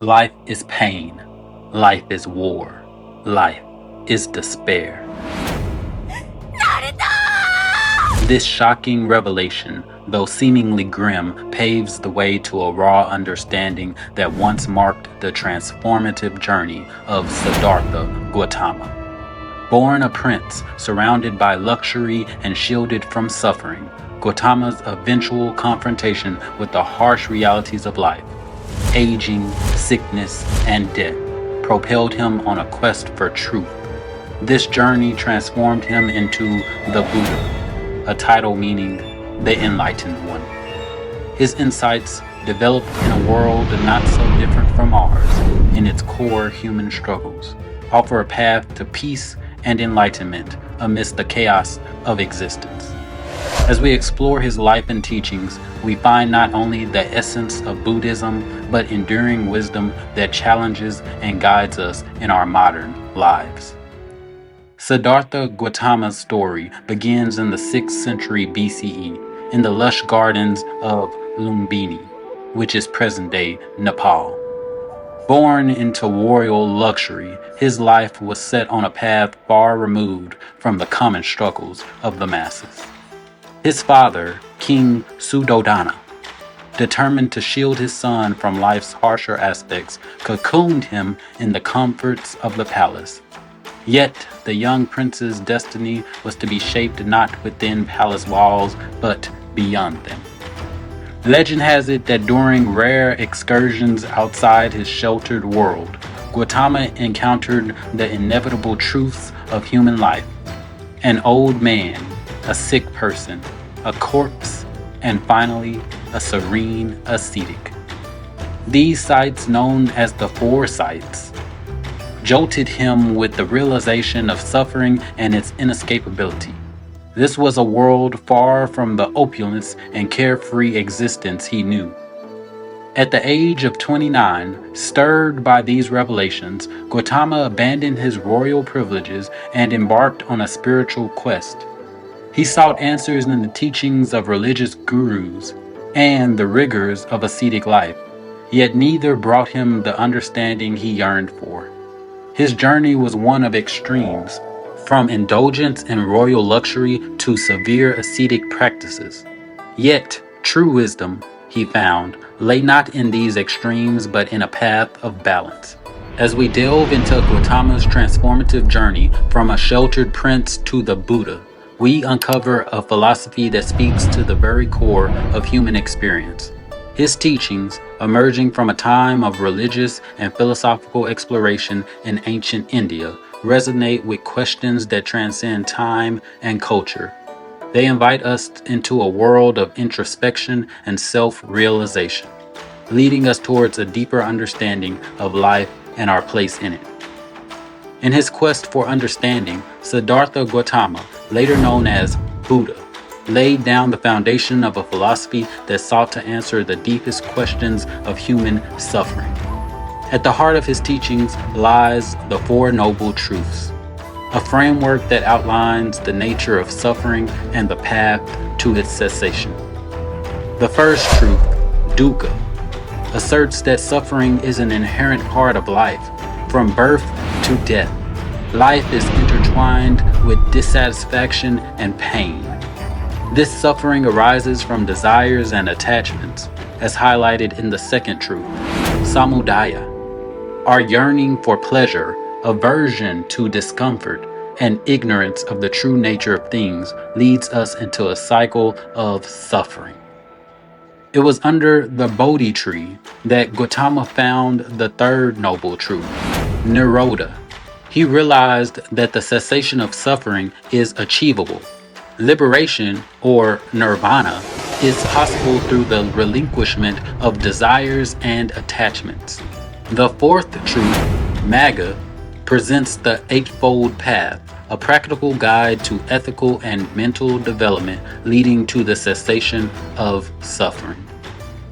Life is pain. Life is war. Life is despair. This shocking revelation, though seemingly grim, paves the way to a raw understanding that once marked the transformative journey of Siddhartha Gautama. Born a prince, surrounded by luxury and shielded from suffering, Gautama's eventual confrontation with the harsh realities of life, aging, sickness, and death, propelled him on a quest for truth. This journey transformed him into the Buddha, a title meaning the enlightened one. His insights, developed in a world not so different from ours in its core human struggles, offer a path to peace and enlightenment amidst the chaos of existence. As we explore his life and teachings, we find not only the essence of Buddhism, but enduring wisdom that challenges and guides us in our modern lives. Siddhartha Gautama's story begins in the 6th century BCE in the lush gardens of Lumbini, which is present-day Nepal. Born into royal luxury, his life was set on a path far removed from the common struggles of the masses. His father, King Suddhodana, determined to shield his son from life's harsher aspects, cocooned him in the comforts of the palace. Yet, the young prince's destiny was to be shaped not within palace walls, but beyond them. Legend has it that during rare excursions outside his sheltered world, Gautama encountered the inevitable truths of human life. An old man, a sick person, a corpse, and finally, a serene ascetic. These sights, known as the Four Sights, jolted him with the realization of suffering and its inescapability. This was a world far from the opulence and carefree existence he knew. At the age of 29, stirred by these revelations, Gautama abandoned his royal privileges and embarked on a spiritual quest. He sought answers in the teachings of religious gurus and the rigors of ascetic life, yet neither brought him the understanding he yearned for. His journey was one of extremes, from indulgence in royal luxury to severe ascetic practices. Yet, true wisdom, he found, lay not in these extremes but in a path of balance. As we delve into Gautama's transformative journey from a sheltered prince to the Buddha, we uncover a philosophy that speaks to the very core of human experience. His teachings, emerging from a time of religious and philosophical exploration in ancient India, resonate with questions that transcend time and culture. They invite us into a world of introspection and self-realization, leading us towards a deeper understanding of life and our place in it. In his quest for understanding, Siddhartha Gautama, later known as Buddha, laid down the foundation of a philosophy that sought to answer the deepest questions of human suffering. At the heart of his teachings lies the Four Noble Truths, a framework that outlines the nature of suffering and the path to its cessation. The first truth, dukkha, asserts that suffering is an inherent part of life, from birth to death. Life is intertwined with dissatisfaction and pain. This suffering arises from desires and attachments, as highlighted in the second truth, samudaya. Our yearning for pleasure, aversion to discomfort, and ignorance of the true nature of things leads us into a cycle of suffering. It was under the Bodhi tree that Gautama found the third noble truth, nirodha. He realized that the cessation of suffering is achievable. Liberation, or nirvana, is possible through the relinquishment of desires and attachments. The fourth truth, magga, presents the Eightfold Path, a practical guide to ethical and mental development leading to the cessation of suffering.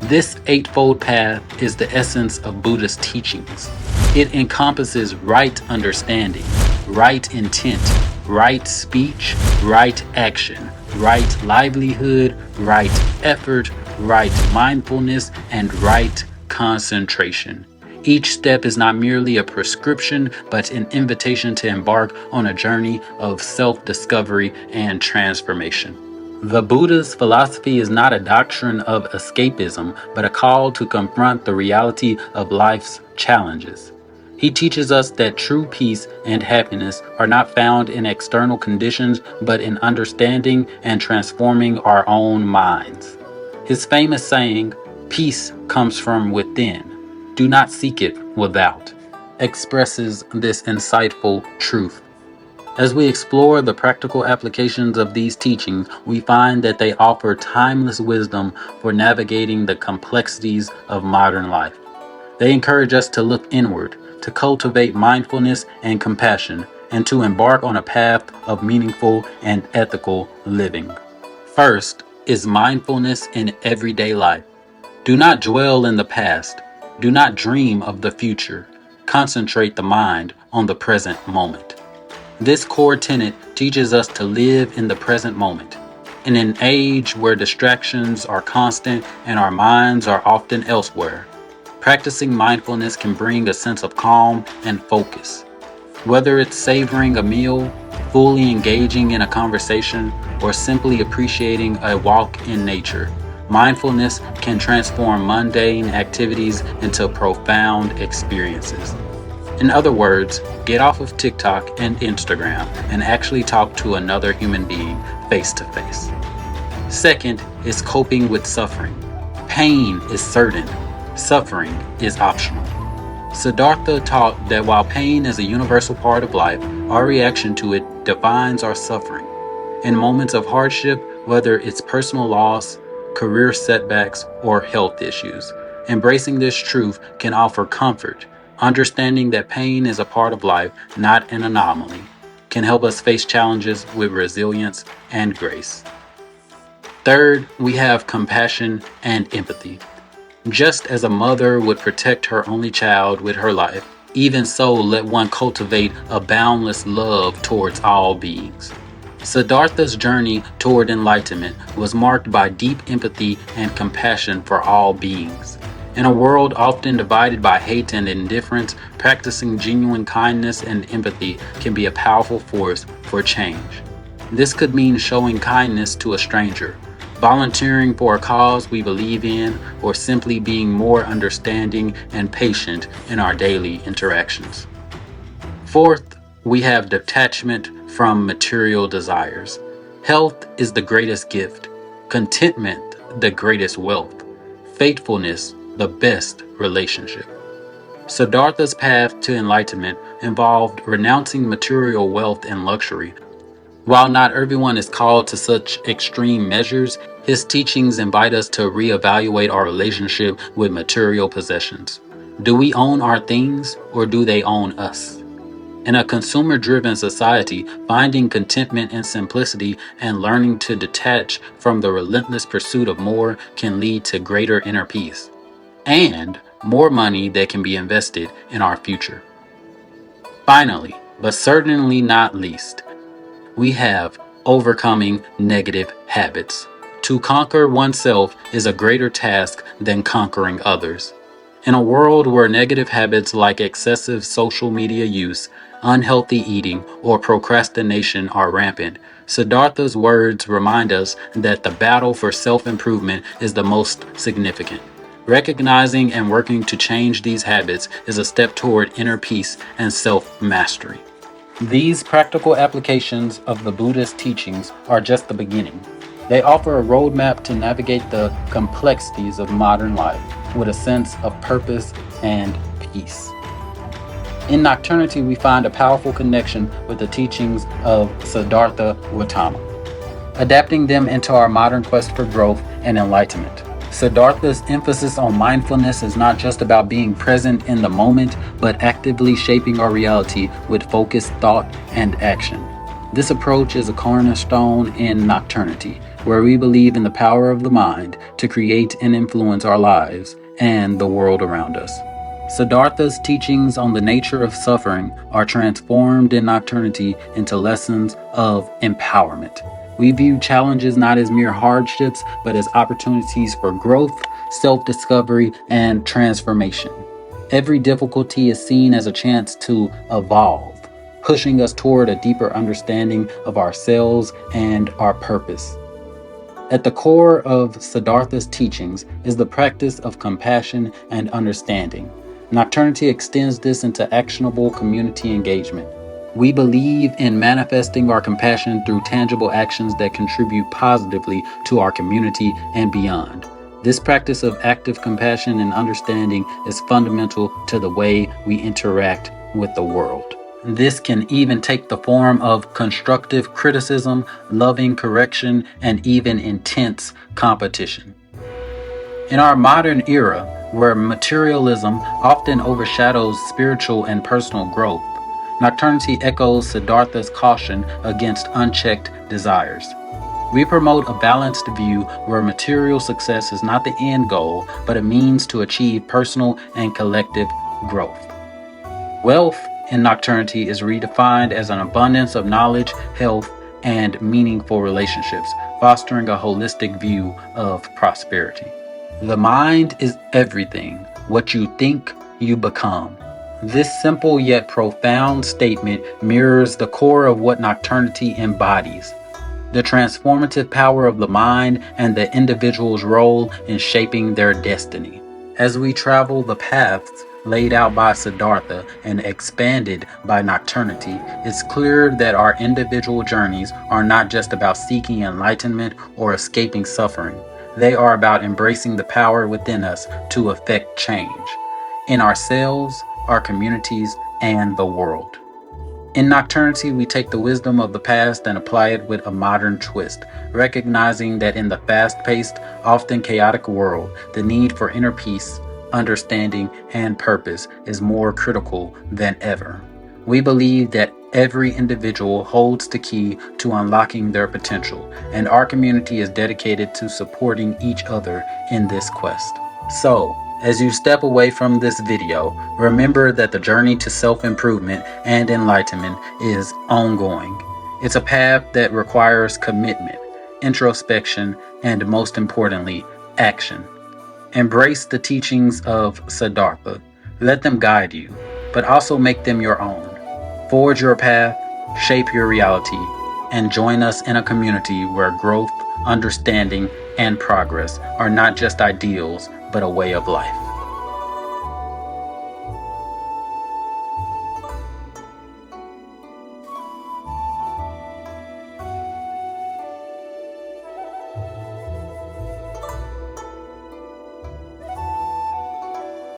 This Eightfold Path is the essence of Buddha's teachings. It encompasses right understanding, right intent, right speech, right action, right livelihood, right effort, right mindfulness, and right concentration. Each step is not merely a prescription, but an invitation to embark on a journey of self-discovery and transformation. The Buddha's philosophy is not a doctrine of escapism, but a call to confront the reality of life's challenges. He teaches us that true peace and happiness are not found in external conditions, but in understanding and transforming our own minds. His famous saying, "Peace comes from within, do not seek it without," expresses this insightful truth. As we explore the practical applications of these teachings, we find that they offer timeless wisdom for navigating the complexities of modern life. They encourage us to look inward, to cultivate mindfulness and compassion, and to embark on a path of meaningful and ethical living. First is mindfulness in everyday life. Do not dwell in the past. Do not dream of the future. Concentrate the mind on the present moment. This core tenet teaches us to live in the present moment. In an age where distractions are constant and our minds are often elsewhere, practicing mindfulness can bring a sense of calm and focus. Whether it's savoring a meal, fully engaging in a conversation, or simply appreciating a walk in nature, mindfulness can transform mundane activities into profound experiences. In other words, get off of TikTok and Instagram and actually talk to another human being face to face. Second is coping with suffering. Pain is certain, suffering is optional. Siddhartha taught that while pain is a universal part of life, our reaction to it defines our suffering. In moments of hardship, whether it's personal loss, career setbacks, or health issues, embracing this truth can offer comfort. Understanding that pain is a part of life, not an anomaly, can help us face challenges with resilience and grace. Third, we have compassion and empathy. Just as a mother would protect her only child with her life, even so let one cultivate a boundless love towards all beings. Siddhartha's journey toward enlightenment was marked by deep empathy and compassion for all beings. In a world often divided by hate and indifference, practicing genuine kindness and empathy can be a powerful force for change. This could mean showing kindness to a stranger, volunteering for a cause we believe in, or simply being more understanding and patient in our daily interactions. Fourth, we have detachment from material desires. Health is the greatest gift, contentment the greatest wealth, faithfulness the best relationship. Siddhartha's path to enlightenment involved renouncing material wealth and luxury. While not everyone is called to such extreme measures, his teachings invite us to reevaluate our relationship with material possessions. Do we own our things, or do they own us? In a consumer-driven society, finding contentment in simplicity and learning to detach from the relentless pursuit of more can lead to greater inner peace and more money that can be invested in our future. Finally, but certainly not least, we have overcoming negative habits. To conquer oneself is a greater task than conquering others. In a world where negative habits like excessive social media use, unhealthy eating, or procrastination are rampant, Siddhartha's words remind us that the battle for self-improvement is the most significant. Recognizing and working to change these habits is a step toward inner peace and self-mastery. These practical applications of the Buddha's teachings are just the beginning. They offer a roadmap to navigate the complexities of modern life with a sense of purpose and peace. In Nocturnity, we find a powerful connection with the teachings of Siddhartha Gautama, adapting them into our modern quest for growth and enlightenment. Siddhartha's emphasis on mindfulness is not just about being present in the moment, but actively shaping our reality with focused thought and action. This approach is a cornerstone in Nocturnity, where we believe in the power of the mind to create and influence our lives and the world around us. Siddhartha's teachings on the nature of suffering are transformed in Nocturnity into lessons of empowerment. We view challenges not as mere hardships, but as opportunities for growth, self-discovery, and transformation. Every difficulty is seen as a chance to evolve, pushing us toward a deeper understanding of ourselves and our purpose. At the core of Siddhartha's teachings is the practice of compassion and understanding. Nocturnity extends this into actionable community engagement. We believe in manifesting our compassion through tangible actions that contribute positively to our community and beyond. This practice of active compassion and understanding is fundamental to the way we interact with the world. This can even take the form of constructive criticism, loving correction, and even intense competition. In our modern era, where materialism often overshadows spiritual and personal growth, Nocturnity echoes Siddhartha's caution against unchecked desires. We promote a balanced view where material success is not the end goal, but a means to achieve personal and collective growth. Wealth in Nocturnity is redefined as an abundance of knowledge, health, and meaningful relationships, fostering a holistic view of prosperity. The mind is everything. What you think, you become. This simple yet profound statement mirrors the core of what Nocturnity embodies: the transformative power of the mind and the individual's role in shaping their destiny. As we travel the paths laid out by Siddhartha and expanded by Nocturnity, it's clear that our individual journeys are not just about seeking enlightenment or escaping suffering. They are about embracing the power within us to effect change in ourselves, our communities, and the world. In Nocturnity, we take the wisdom of the past and apply it with a modern twist, recognizing that in the fast-paced, often chaotic world, the need for inner peace, understanding, and purpose is more critical than ever. We believe that every individual holds the key to unlocking their potential, and our community is dedicated to supporting each other in this quest. So, as you step away from this video, remember that the journey to self-improvement and enlightenment is ongoing. It's a path that requires commitment, introspection, and most importantly, action. Embrace the teachings of Siddhartha. Let them guide you, but also make them your own. Forge your path, shape your reality, and join us in a community where growth, understanding, and progress are not just ideals, but a way of life.